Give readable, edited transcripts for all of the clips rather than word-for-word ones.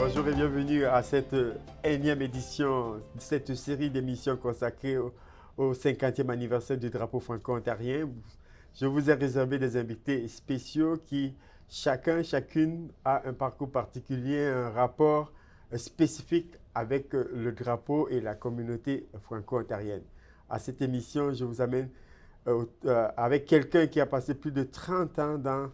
Bonjour et bienvenue à cette énième édition de cette série d'émissions consacrée au 50e anniversaire du drapeau franco-ontarien. Je vous ai réservé des invités spéciaux qui, chacune, a un parcours particulier, un rapport spécifique avec le drapeau et la communauté franco-ontarienne. À cette émission, je vous amène avec quelqu'un qui a passé plus de 30 ans dans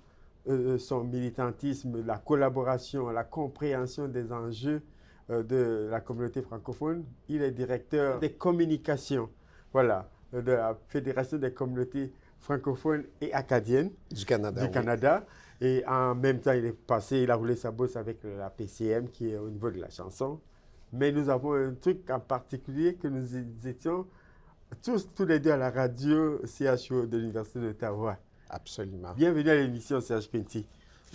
son militantisme, la collaboration, la compréhension des enjeux de la communauté francophone. Il est directeur des communications, voilà, de la Fédération des communautés francophones et acadiennes Du Canada, oui. Canada. Et en même temps, il a roulé sa bosse avec la PCM qui est au niveau de la chanson. Mais nous avons un truc en particulier que nous étions tous les deux à la radio CHO de l'Université d'Ottawa. Absolument. Bienvenue à l'émission Serge Pinty.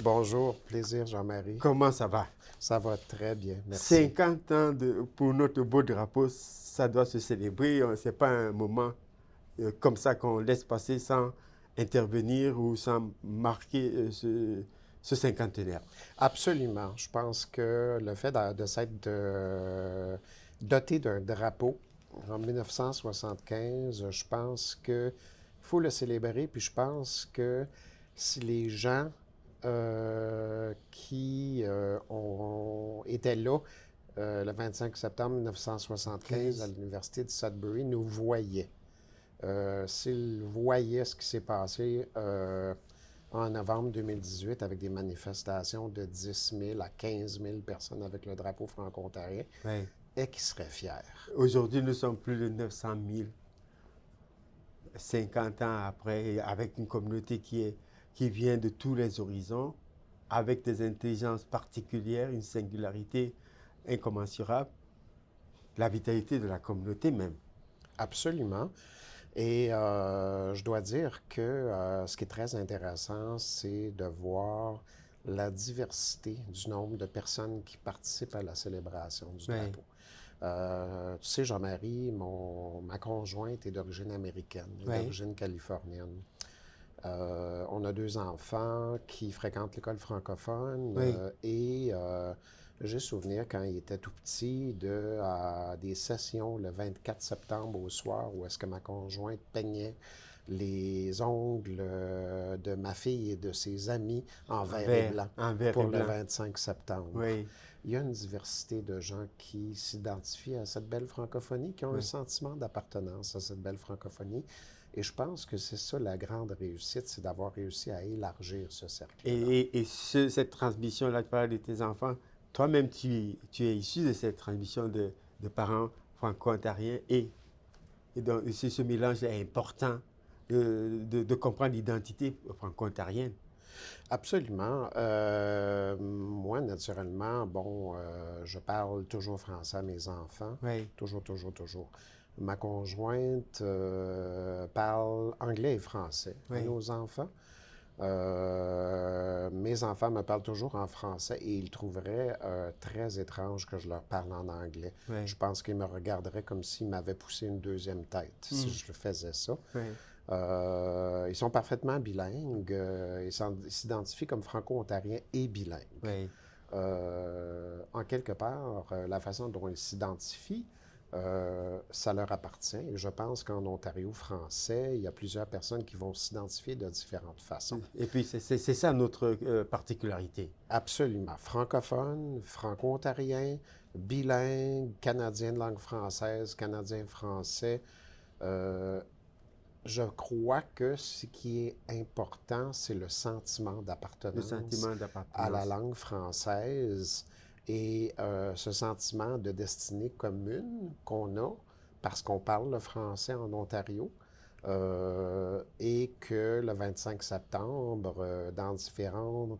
Bonjour, plaisir Jean-Marie. Comment ça va? Ça va très bien, merci. 50 ans pour notre beau drapeau, ça doit se célébrer. Ce n'est pas un moment comme ça qu'on laisse passer sans intervenir ou sans marquer ce cinquantenaire. Absolument. Je pense que le fait de s'être doté d'un drapeau en 1975, je pense qu'il faut le célébrer. Puis je pense que si les gens qui étaient là le 25 septembre 1975 à l'Université de Sudbury nous voyaient, s'ils voyaient ce qui s'est passé en novembre 2018 avec des manifestations de 10 000 à 15 000 personnes avec le drapeau franco-ontarien, Oui. et qui seraient fiers. Aujourd'hui, nous sommes plus de 900 000. 50 ans après, avec une communauté qui vient de tous les horizons, avec des intelligences particulières, une singularité incommensurable, la vitalité de la communauté même. Absolument. Et je dois dire que ce qui est très intéressant, c'est de voir la diversité du nombre de personnes qui participent à la célébration du drapeau. Tu sais, Jean-Marie, ma conjointe est d'origine américaine, d'origine californienne. On a 2 enfants qui fréquentent l'école francophone et j'ai souvenir quand il était tout petit des sessions le 24 septembre au soir où est-ce que ma conjointe peignait les ongles de ma fille et de ses amis en vert et blanc pour le 25 septembre. Oui. Il y a une diversité de gens qui s'identifient à cette belle francophonie, qui ont un sentiment d'appartenance à cette belle francophonie. Et je pense que c'est ça la grande réussite, c'est d'avoir réussi à élargir ce cercle. Et cette transmission-là, tu parles de tes enfants, toi-même, tu es issu de cette transmission de parents franco-ontariens et donc ce mélange est important de comprendre l'identité franco-ontarienne. Absolument. Moi, naturellement, je parle toujours français à mes enfants. Oui. Toujours. Ma conjointe parle anglais et français à nos enfants. Mes enfants me parlent toujours en français et ils trouveraient très étrange que je leur parle en anglais. Oui. Je pense qu'ils me regarderaient comme s'ils m'avaient poussé une deuxième tête si je faisais ça. Oui. Ils sont parfaitement bilingues. Ils s'identifient comme franco-ontariens et bilingues. Oui. En quelque part, la façon dont ils s'identifient, ça leur appartient. Et je pense qu'en Ontario français, il y a plusieurs personnes qui vont s'identifier de différentes façons. Et puis, c'est ça notre particularité. Absolument. Francophone, franco-ontarien, bilingue, canadien de langue française, canadien-français. Je crois que ce qui est important, c'est le sentiment d'appartenance à la langue française et ce sentiment de destinée commune qu'on a parce qu'on parle le français en Ontario et que le 25 septembre, dans différents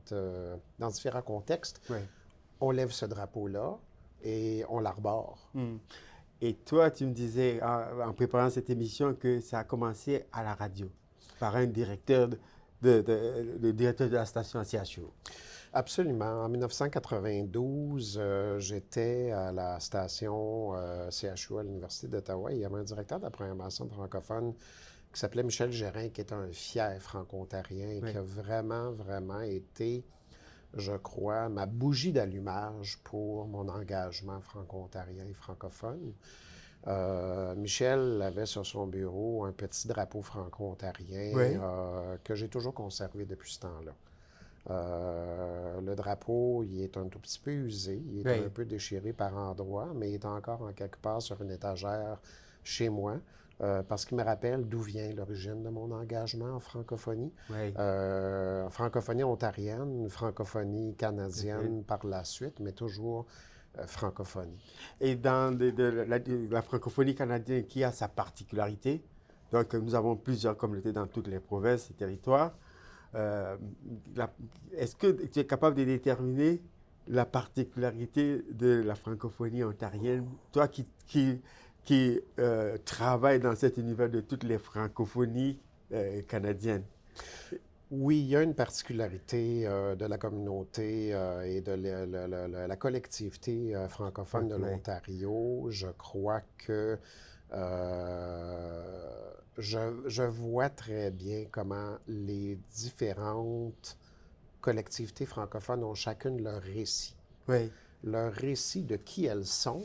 contextes, on lève ce drapeau-là et on l'arbore. Et toi, tu me disais, en préparant cette émission, que ça a commencé à la radio, par un directeur le directeur de la station CHO. Absolument. En 1992, j'étais à la station CHO à l'Université d'Ottawa. Il y avait un directeur de la programmation francophone qui s'appelait Michel Gérin, qui est un fier franco-ontarien et qui a vraiment, vraiment été je crois, ma bougie d'allumage pour mon engagement franco-ontarien et francophone. Michel avait sur son bureau un petit drapeau franco-ontarien Oui, que j'ai toujours conservé depuis ce temps-là. Le drapeau, il est un tout petit peu usé, il est un oui, peu déchiré par endroits, mais il est encore en quelque part sur une étagère chez moi, parce qu'il me rappelle d'où vient l'origine de mon engagement en francophonie. oui. Francophonie ontarienne, francophonie Ok. canadienne par la suite, mais toujours francophonie. Et dans la francophonie canadienne qui a sa particularité, donc nous avons plusieurs communautés dans toutes les provinces et territoires. Euh, la- Est-ce que tu es capable de déterminer la particularité de la francophonie ontarienne, toi qui travailles dans cet univers de toutes les francophonies canadiennes? Oui, il y a une particularité de la communauté et de la collectivité francophone de Oui, l'Ontario. Je crois que je vois très bien comment les différentes collectivités francophones ont chacune oui, leur récit de qui elles sont,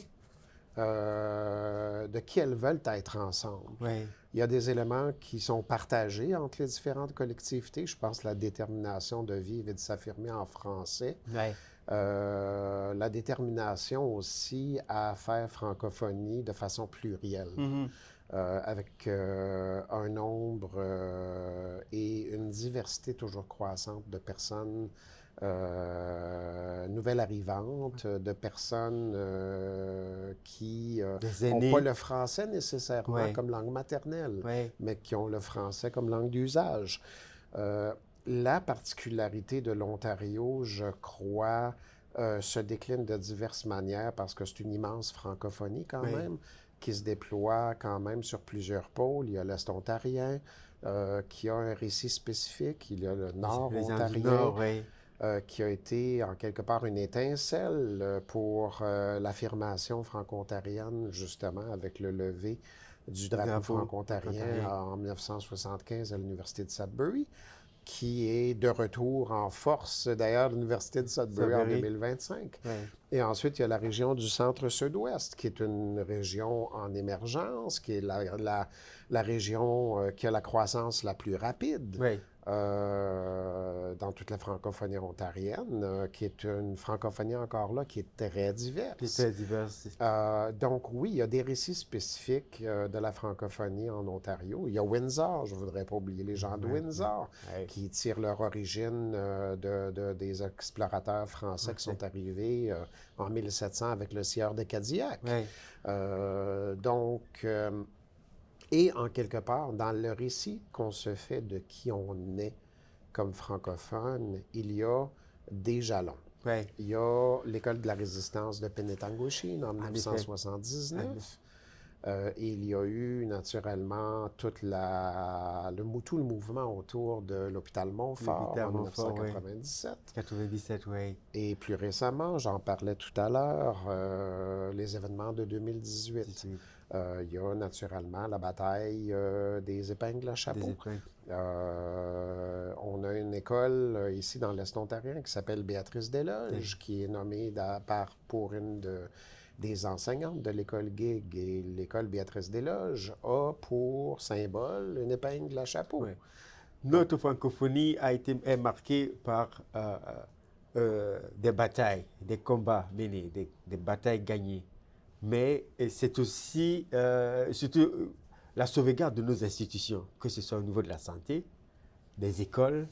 de qui elles veulent être ensemble. oui, Il y a des éléments qui sont partagés entre les différentes collectivités. Je pense la détermination de vivre et de s'affirmer en français. oui. La détermination aussi à faire francophonie de façon plurielle, Mhm. avec un nombre et une diversité toujours croissante de personnes nouvelles arrivantes, de personnes qui Des n'ont pas aînés, le français nécessairement oui, comme langue maternelle, oui, mais qui ont le français comme langue d'usage. Euh, la particularité de l'Ontario, je crois, se décline de diverses manières parce que c'est une immense francophonie quand oui. même, qui se déploie quand même sur plusieurs pôles. Il y a l'Est ontarien, qui a un récit spécifique. Il y a le Nord Les gens du ontarien, Nord, oui. qui a été en quelque part une étincelle pour l'affirmation franco-ontarienne, justement, avec le lever du Le drapeau drapeau franco-ontarien franco-ontarien. en 1975 à l'Université de Sudbury, qui est de retour en force, d'ailleurs, à l'Université de Sudbury en Sudbury, 2025. oui. Et ensuite, il y a la région du centre-sud-ouest, qui est une région en émergence, qui est la région qui a la croissance la plus rapide Oui, dans toute la francophonie ontarienne, qui est une francophonie encore là qui est très qui est diverse. très divers. Donc oui, il y a des récits spécifiques de la francophonie en Ontario. Il y a Windsor, je ne voudrais pas oublier les gens de Oui, oui, Windsor, oui. qui tirent leur origine des explorateurs français qui Français. sont arrivés en 1700 avec le sieur de Cadillac. Oui, Donc, et en quelque part, dans le récit qu'on se fait de qui on est comme francophone, il y a des jalons. oui. Il y a l'école de la résistance de Penetanguishene en En effet. En effet. 1979. Et il y a eu naturellement tout le mouvement autour de l'hôpital Le Montfort Vita en Montfort, oui. 1997. 97, oui. Et plus récemment, j'en parlais tout à l'heure, les événements de 2018. 18. Il y a naturellement la bataille des épingles à Des chapeau. épingles. On a une école ici dans l'Est ontarien qui s'appelle Béatrice Oui. Desloges, qui est nommée pour une des enseignantes de l'école GIG. Et l'école Béatrice Desloges a pour symbole une épingle à chapeau. Oui. Donc, Notre francophonie est marquée par des batailles, des combats menés, des batailles gagnées. Mais c'est aussi surtout la sauvegarde de nos institutions, que ce soit au niveau de la santé, des écoles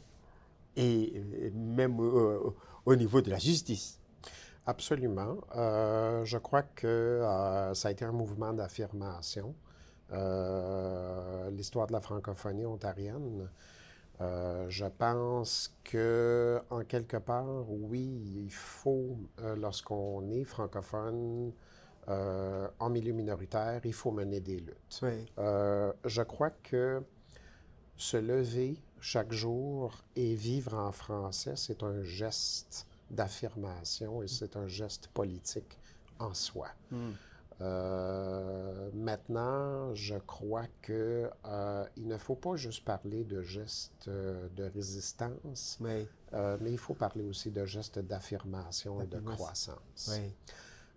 et même au niveau de la justice. absolument. Je crois que ça a été un mouvement d'affirmation. L'histoire de la francophonie ontarienne. Je pense que, en quelque part, oui, il faut, lorsqu'on est francophone en milieu minoritaire, il faut mener des luttes. Oui, Je crois que se lever chaque jour et vivre en français, c'est un geste d'affirmation et c'est un geste politique en soi. Maintenant, je crois que il ne faut pas juste parler de gestes de résistance, Oui, mais il faut parler aussi de gestes d'affirmation et de l'affirmation. croissance. Oui,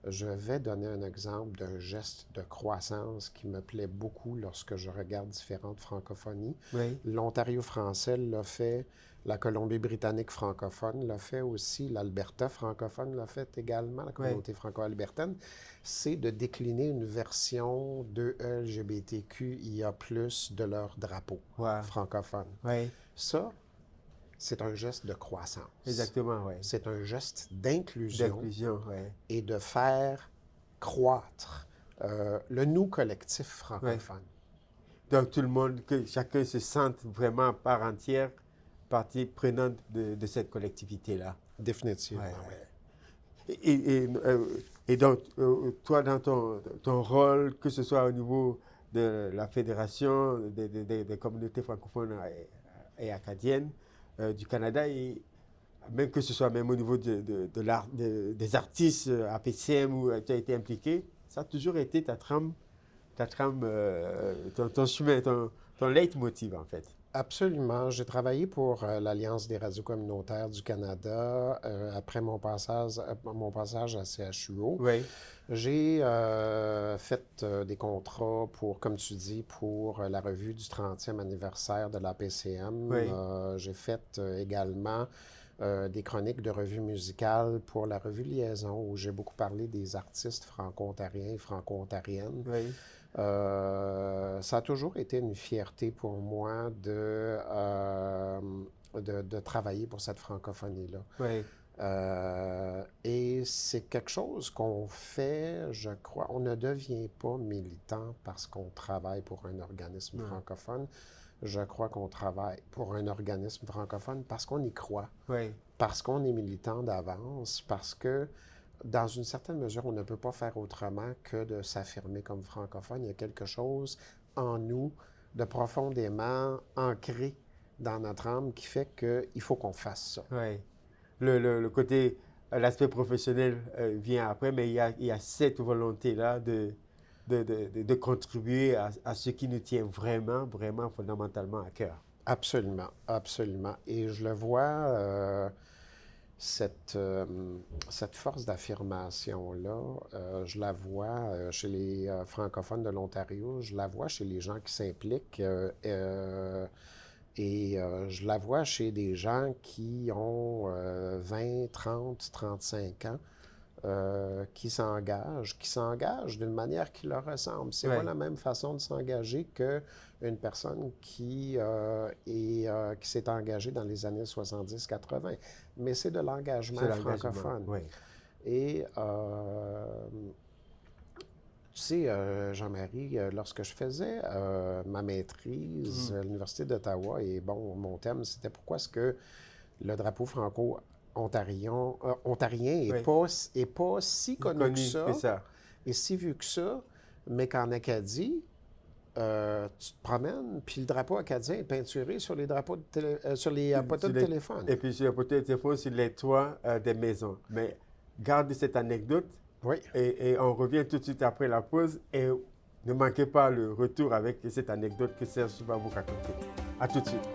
Je vais donner un exemple d'un geste de croissance qui me plaît beaucoup lorsque je regarde différentes francophonies. oui, L'Ontario français l'a fait, la Colombie-Britannique francophone l'a fait aussi, l'Alberta francophone l'a fait également, la oui, communauté franco-albertaine. C'est de décliner une version de LGBTQIA+, de leur drapeau wow, francophone. oui, Ça, c'est un geste de croissance. exactement, oui. C'est un geste d'inclusion D'inclusion, oui. et de faire croître le nous collectif Oui. francophone. Donc tout le monde, que chacun se sente vraiment part entière, partie prenante de cette collectivité-là. Définitivement, Ouais, oui. ouais. Et donc, toi, dans ton rôle, que ce soit au niveau de la Fédération des communautés francophones et acadiennes du Canada, et même que ce soit même au niveau des artistes APCM où tu as été impliqué, ça a toujours été ton chemin, ton leitmotiv en fait. Absolument. J'ai travaillé pour l'Alliance des radios communautaires du Canada après mon passage à CHUO. Oui, J'ai fait des contrats pour, comme tu dis, pour la revue du 30e anniversaire de l'APCM. oui, J'ai fait également des chroniques de revue musicale pour la revue Liaison, où j'ai beaucoup parlé des artistes franco-ontariens et franco-ontariennes. oui, Ça a toujours été une fierté pour moi de travailler pour cette francophonie-là. oui, Et c'est quelque chose qu'on fait, je crois. On ne devient pas militant parce qu'on travaille pour un organisme non, francophone. Je crois qu'on travaille pour un organisme francophone parce qu'on y croit, oui, parce qu'on est militant d'avance, parce que, dans une certaine mesure, on ne peut pas faire autrement que de s'affirmer comme francophone. Il y a quelque chose en nous de profondément ancré dans notre âme qui fait qu'il faut qu'on fasse ça. oui. Le côté, l'aspect professionnel vient après, mais il y a cette volonté-là de contribuer à ce qui nous tient vraiment, vraiment fondamentalement à cœur. Absolument, absolument. Et je le vois, cette, euh, cette force d'affirmation-là, je la vois chez les francophones de l'Ontario, je la vois chez les gens qui s'impliquent et je la vois chez des gens qui ont 20, 30, 35 ans. Qui s'engagent d'une manière qui leur ressemble. C'est pas Oui, la même façon de s'engager qu'une personne qui s'est engagée dans les années 70-80. Mais c'est de c'est l'engagement l'engagement. francophone. Oui, Et tu sais, Jean-Marie, lorsque je faisais ma maîtrise à l'Université d'Ottawa, et bon, mon thème, c'était pourquoi est-ce que le drapeau ontarien oui, est pas si connu que connu que ça, ça. et si vu que ça, mais qu'en Acadie, tu te promènes, puis le drapeau acadien est peinturé sur les drapeaux sur les poteaux Sur de les- téléphone. et puis sur les poteaux de téléphone, sur les toits des maisons. Mais gardez cette anecdote Oui, et on revient tout de suite après la pause. Et ne manquez pas le retour avec cette anecdote que Serge va vous raconter. À tout de suite.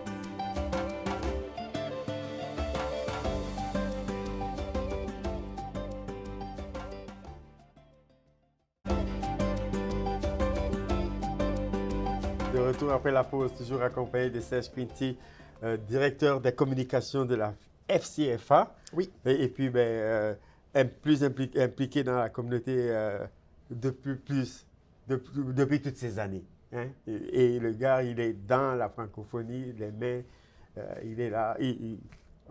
De retour après la pause, toujours accompagné de Serge Quinty, directeur des communications de la FCFA. oui, Et puis, plus impliqué dans la communauté depuis toutes ces années. Hein. Et le gars, il est dans la francophonie, les mains, il est là,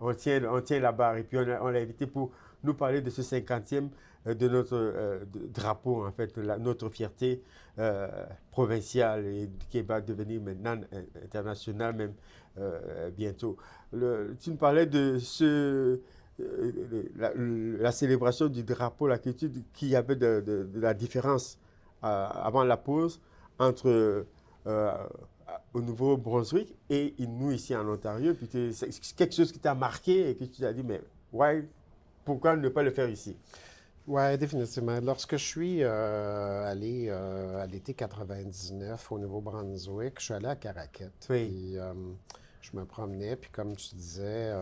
on tient la barre. Et puis, on l'a invité pour nous parler de ce 50e de notre drapeau, en fait, notre fierté provinciale et qui va devenir maintenant internationale, même bientôt. Tu me parlais de la célébration du drapeau, la culture, qu'il y avait de la différence avant la pause entre au Nouveau-Brunswick et nous ici en Ontario. Puis c'est quelque chose qui t'a marqué et que tu t'as dit, mais ouais, pourquoi ne pas le faire ici? Oui, définitivement. Lorsque je suis allé à l'été 99 au Nouveau-Brunswick, je suis allé à Caraquet. Oui, Puis je me promenais, puis comme tu disais,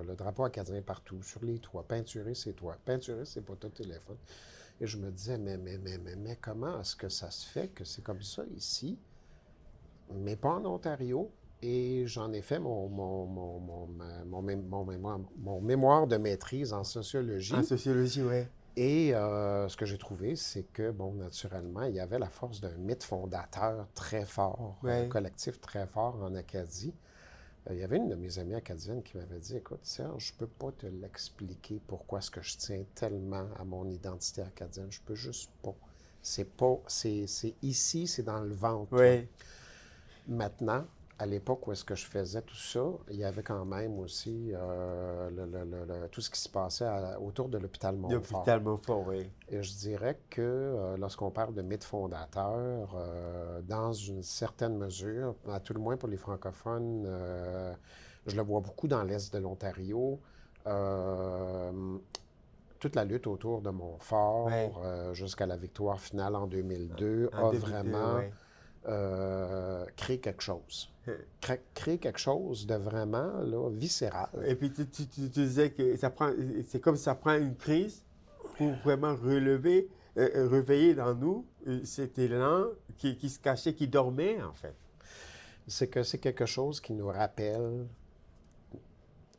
le drapeau acadien partout, sur les toits, peinturé c'est toits, peinturé c'est pas ton téléphone. Et je me disais, mais comment est-ce que ça se fait que c'est comme ça ici, mais pas en Ontario? Et j'en ai fait mon mémoire de maîtrise en en sociologie. sociologie, oui. Et ce que j'ai trouvé, c'est que, bon, naturellement, il y avait la force d'un mythe fondateur très fort, Oui, collectif très fort en Acadie. Il y avait une de mes amies acadiennes qui m'avait dit, écoute, Serge, je peux pas te l'expliquer pourquoi est-ce que je tiens tellement à mon identité acadienne. Je peux juste pas. C'est pas, c'est ici, c'est dans le ventre, là. oui. Maintenant, à l'époque où est-ce que je faisais tout ça, il y avait quand même aussi tout ce qui se passait autour de l'hôpital Montfort. L'hôpital Montfort, oui. Et je dirais que lorsqu'on parle de mythe fondateur, dans une certaine mesure, à tout le moins pour les francophones, je le vois beaucoup dans l'est de l'Ontario. Euh, Toute la lutte autour de Oui, Montfort, jusqu'à la victoire finale en 2002, en a 2002, vraiment oui. créé quelque chose. Créer quelque chose de vraiment là, viscéral. Et puis tu disais que c'est comme ça prend une crise pour vraiment réveiller dans nous cet élan qui se cachait, qui dormait en fait. C'est que c'est quelque chose qui nous rappelle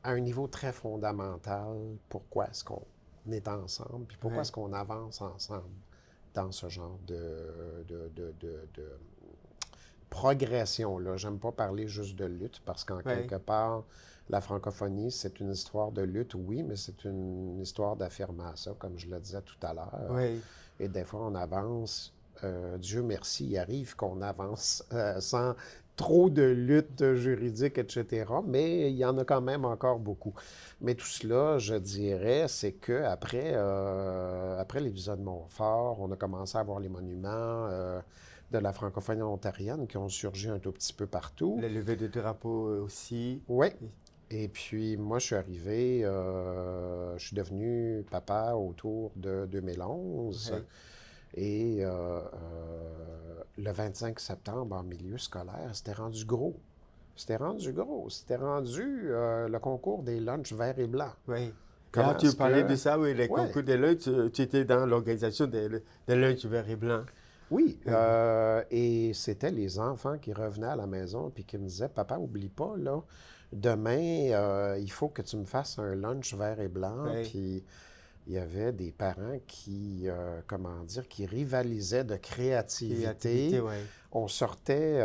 à un niveau très fondamental pourquoi est-ce qu'on est ensemble, puis pourquoi Oui, est-ce qu'on avance ensemble dans ce genre de progression-là. J'aime pas parler juste de lutte parce qu'en oui, quelque part, la francophonie, c'est une histoire de lutte, oui, mais c'est une histoire d'affirmation, comme je le disais tout à l'heure. oui. Et des fois, on avance. Dieu merci, il arrive qu'on avance sans trop de lutte juridique, etc. Mais il y en a quand même encore beaucoup. Mais tout cela, je dirais, c'est que après l'épisode Montfort, on a commencé à voir les monuments de la francophonie ontarienne qui ont surgi un tout petit peu partout. Le lever de drapeau aussi. Oui. Et puis, moi, je suis arrivé, je suis devenu papa autour de 2011. Oui. Et le 25 septembre, en milieu scolaire, c'était rendu gros. C'était rendu gros. C'était rendu le concours des lunchs verts et blancs. Oui. Là, Comment tu est-ce parlais de que... ça, oui, les Ouais, concours des lunchs, tu étais dans l'organisation des lunchs verts et blancs. oui. Oui, Et c'était les enfants qui revenaient à la maison puis qui me disaient, Papa, oublie pas, là, demain, il faut que tu me fasses un lunch vert et blanc. oui. Puis il y avait des parents qui, comment dire, qui rivalisaient de Créativité, créativité. oui. On sortait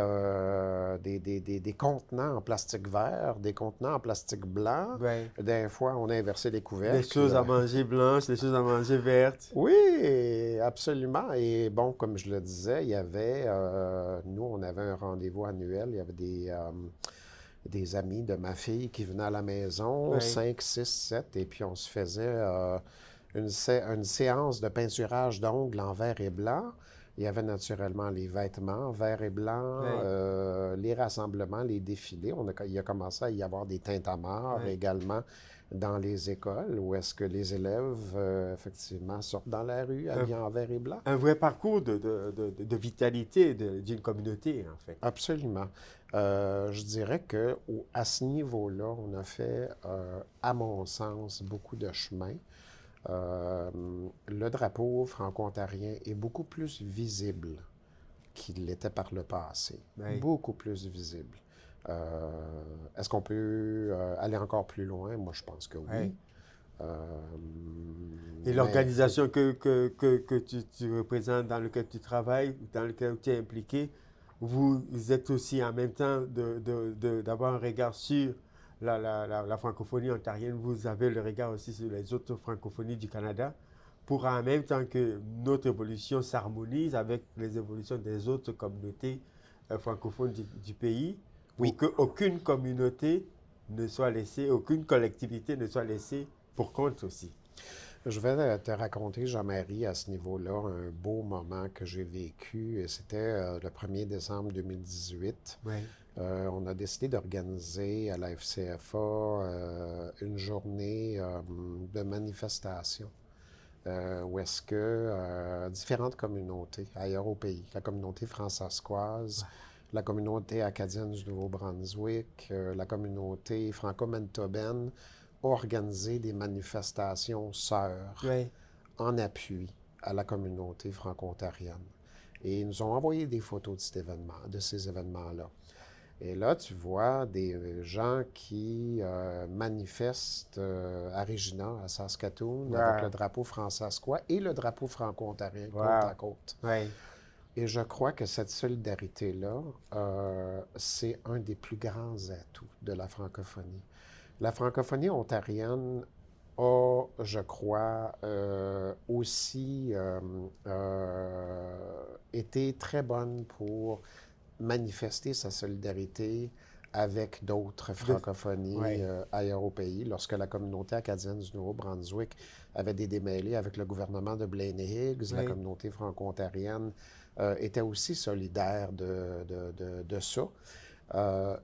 des contenants en plastique vert, des contenants en plastique blanc. Oui. Des fois, on inversait les Des choses à couvercles. manger blanches, des choses à manger vertes. Oui, absolument. Et bon, comme je le disais, il y avait, nous, on avait un rendez-vous annuel. Il y avait des amis de ma fille qui venaient à la maison, Oui. 5, 6, 7, et puis on se faisait une séance de peinturage d'ongles en vert et blanc. Il y avait naturellement les vêtements vert et blanc, Oui. les rassemblements, les défilés. Il a commencé à y avoir des tintamarres Oui. également dans les écoles, où est-ce que les élèves, effectivement, sortent dans la rue Un, habillés en vert et blanc. un vrai parcours de vitalité d'une communauté, en fait. Absolument. Je dirais que à ce niveau-là, on a fait, à mon sens, beaucoup de chemin. Euh, le drapeau franco-ontarien est beaucoup plus visible qu'il l'était par le passé. Oui. Beaucoup plus visible. Est-ce qu'on peut aller encore plus loin? Moi, je pense que Oui. oui. Euh, Et mais l'organisation que tu représentes, dans laquelle tu travailles, dans laquelle tu es impliqué, vous êtes aussi en même temps d'avoir un regard sur la francophonie ontarienne. Vous avez le regard aussi sur les autres francophonies du Canada pour en même temps que notre évolution s'harmonise avec les évolutions des autres communautés francophones du pays, pour oui, qu'aucune communauté ne soit laissée, aucune collectivité ne soit laissée pour compte aussi. je vais te raconter, Jean-Marie, à ce niveau-là, un beau moment que j'ai vécu. Et c'était le 1er décembre 2018. Oui. On a décidé d'organiser à la FCFA une journée de manifestation où est-ce que différentes communautés ailleurs au pays, la communauté françaiscoise, la communauté acadienne du Nouveau-Brunswick, la communauté franco-manitobaine, ont organisé des manifestations sœurs Oui. en appui à la communauté franco-ontarienne. Et ils nous ont envoyé des photos de ces événements-là. Et là, tu vois des gens qui manifestent à Regina, à Saskatoon, avec le Wow. drapeau françaiscois et le drapeau franco-ontarien côte à Wow. côte. Oui. Et je crois que cette solidarité-là, c'est un des plus grands atouts de la francophonie. La francophonie ontarienne a, je crois, aussi été très bonne pour manifester sa solidarité avec d'autres De... francophonies Oui. ailleurs au pays. Lorsque la communauté acadienne du Nouveau-Brunswick avait des démêlés avec le gouvernement de Blaine Higgs, la Oui. communauté franco-ontarienne était aussi solidaire de ça.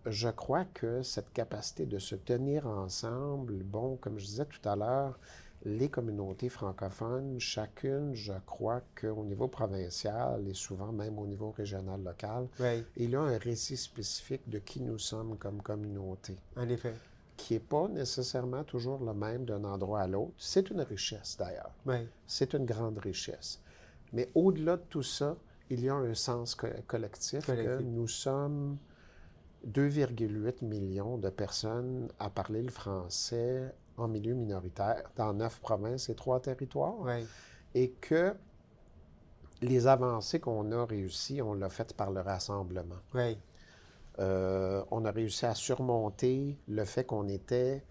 Je crois que cette capacité de se tenir ensemble, bon, comme je disais tout à l'heure, les communautés francophones, chacune, je crois qu'au niveau provincial et souvent même au niveau régional local, Oui. il y a un récit spécifique de qui nous sommes comme communauté, En effet. qui n'est pas nécessairement toujours le même d'un endroit à l'autre. C'est une richesse d'ailleurs. Oui. C'est une grande richesse. Mais au-delà de tout ça, il y a un sens collectif que Collectif. nous sommes 2,8 millions de personnes à parler le français en milieu minoritaire dans 9 provinces et 3 territoires. Oui. Et que les avancées qu'on a réussies, on l'a fait par le rassemblement. Oui. On a réussi à surmonter le fait qu'on était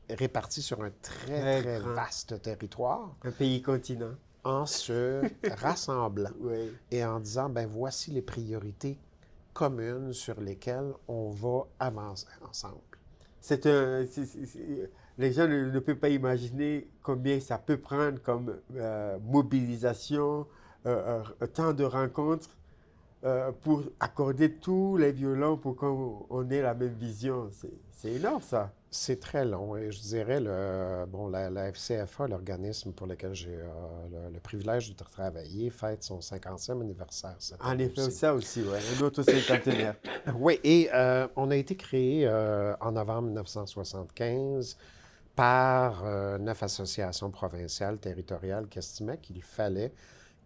répartis sur un très, Très très grand. vaste territoire Un pays continent. en se rassemblant Oui. et en disant, ben voici les priorités communes sur lesquelles on va avancer ensemble. C'est un, les gens ne peuvent pas imaginer combien ça peut prendre comme mobilisation, temps de rencontres pour accorder tous les violons pour qu'on ait la même vision. C'est énorme ça. C'est très long et je dirais, la FCFA, l'organisme pour lequel j'ai le privilège de travailler, fête son 50e anniversaire cette En année effet, aussi. ça aussi, ouais. Un autre cinquantenaire. Oui, et on a été créé en novembre 1975 par 9 associations provinciales, territoriales qui estimaient qu'il fallait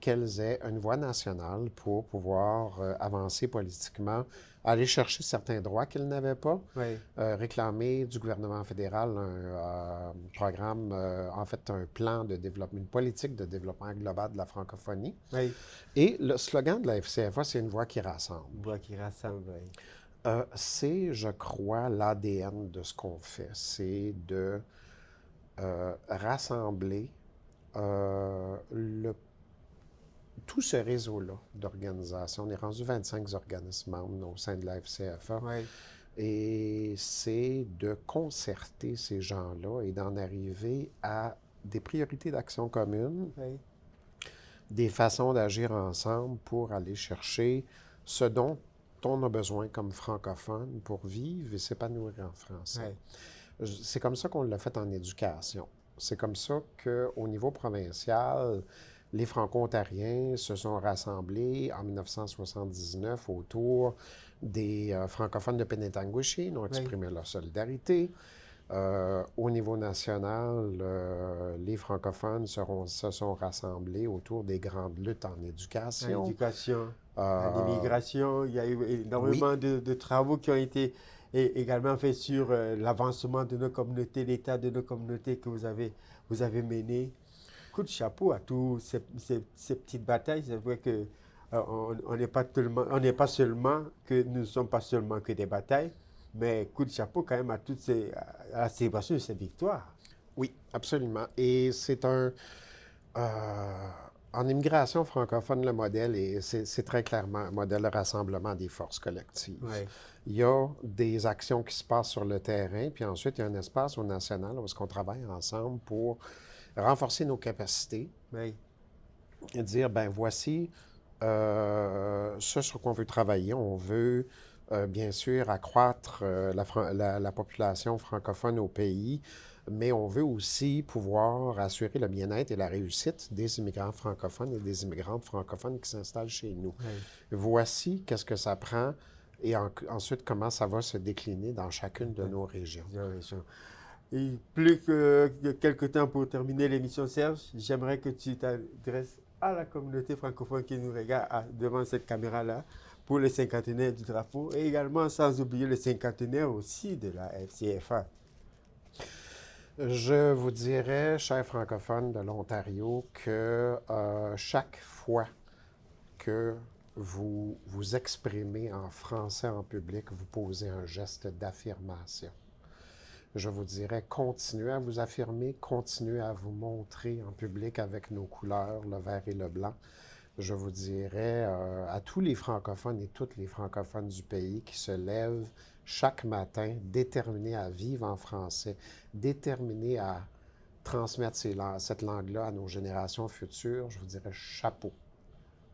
qu'elles aient une voix nationale pour pouvoir avancer politiquement, aller chercher certains droits qu'elles n'avaient pas, Oui. réclamer du gouvernement fédéral un programme, en fait un plan de développement, une politique de développement global de la francophonie. Oui. Et le slogan de la FCFA, c'est une voix qui rassemble. Une voix qui rassemble, oui. C'est, je crois, l'ADN de ce qu'on fait. C'est de rassembler tout ce réseau-là d'organisations. On est rendu 25 organismes membres au sein de la FCFA. Oui. Et c'est de concerter ces gens-là et d'en arriver à des priorités d'action communes, Oui. des façons d'agir ensemble pour aller chercher ce dont on a besoin comme francophone pour vivre et s'épanouir en français. Oui. C'est comme ça qu'on l'a fait en éducation. C'est comme ça qu'au niveau provincial, les Franco-Ontariens se sont rassemblés en 1979 autour des francophones de Penetanguishene. Ils ont exprimé leur solidarité. Au niveau national, les francophones se sont rassemblés autour des grandes luttes en éducation. En éducation, en immigration, il y a eu énormément de travaux qui ont été également faits sur l'avancement de nos communautés, l'état de nos communautés que vous avez mené. Coup de chapeau à tous ces petites batailles. C'est vrai que on n'est pas seulement que nous ne sommes pas seulement que des batailles, mais coup de chapeau quand même à à la célébration de ces victoires. Oui, absolument. Et c'est en immigration francophone, le modèle, c'est très clairement un modèle de rassemblement des forces collectives. Oui. Il y a des actions qui se passent sur le terrain, puis ensuite, il y a un espace au national où on travaille ensemble pour renforcer nos capacités Oui. et dire, ben voici ce sur quoi on veut travailler. On veut, bien sûr, accroître la population francophone au pays, mais on veut aussi pouvoir assurer le bien-être et la réussite des immigrants francophones et des immigrantes francophones qui s'installent chez nous. Oui. Voici qu'est-ce que ça prend et ensuite comment ça va se décliner dans chacune de nos régions. Et plus que quelques temps pour terminer l'émission, Serge, j'aimerais que tu t'adresses à la communauté francophone qui nous regarde devant cette caméra-là pour le cinquantenaire du drapeau et également sans oublier le cinquantenaire aussi de la FCFA. Je vous dirais, chers francophones de l'Ontario, que chaque fois que vous vous exprimez en français en public, vous posez un geste d'affirmation. Je vous dirais, continuez à vous affirmer, continuez à vous montrer en public avec nos couleurs, le vert et le blanc. Je vous dirais à tous les francophones et toutes les francophones du pays qui se lèvent chaque matin, déterminés à vivre en français, déterminés à transmettre cette langue-là à nos générations futures, je vous dirais chapeau.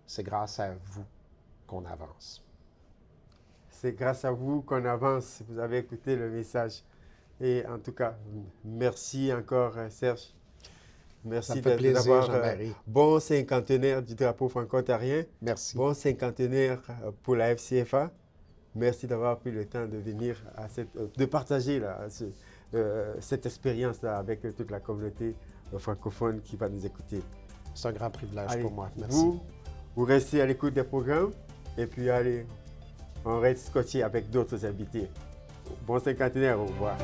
C'est grâce à vous qu'on avance. C'est grâce à vous qu'on avance. Vous avez écouté le message. Et en tout cas, merci encore, Serge. Merci d'avoir bon cinquantenaire du drapeau franco-ontarien. Merci. Bon cinquantenaire pour la FCFA. Merci d'avoir pris le temps de venir, de partager là, cette expérience-là avec toute la communauté francophone qui va nous écouter. C'est un grand privilège pour moi. Merci. Vous restez à l'écoute des programmes et puis allez, on reste scotché avec d'autres invités. Bon cinquantenaire, au revoir.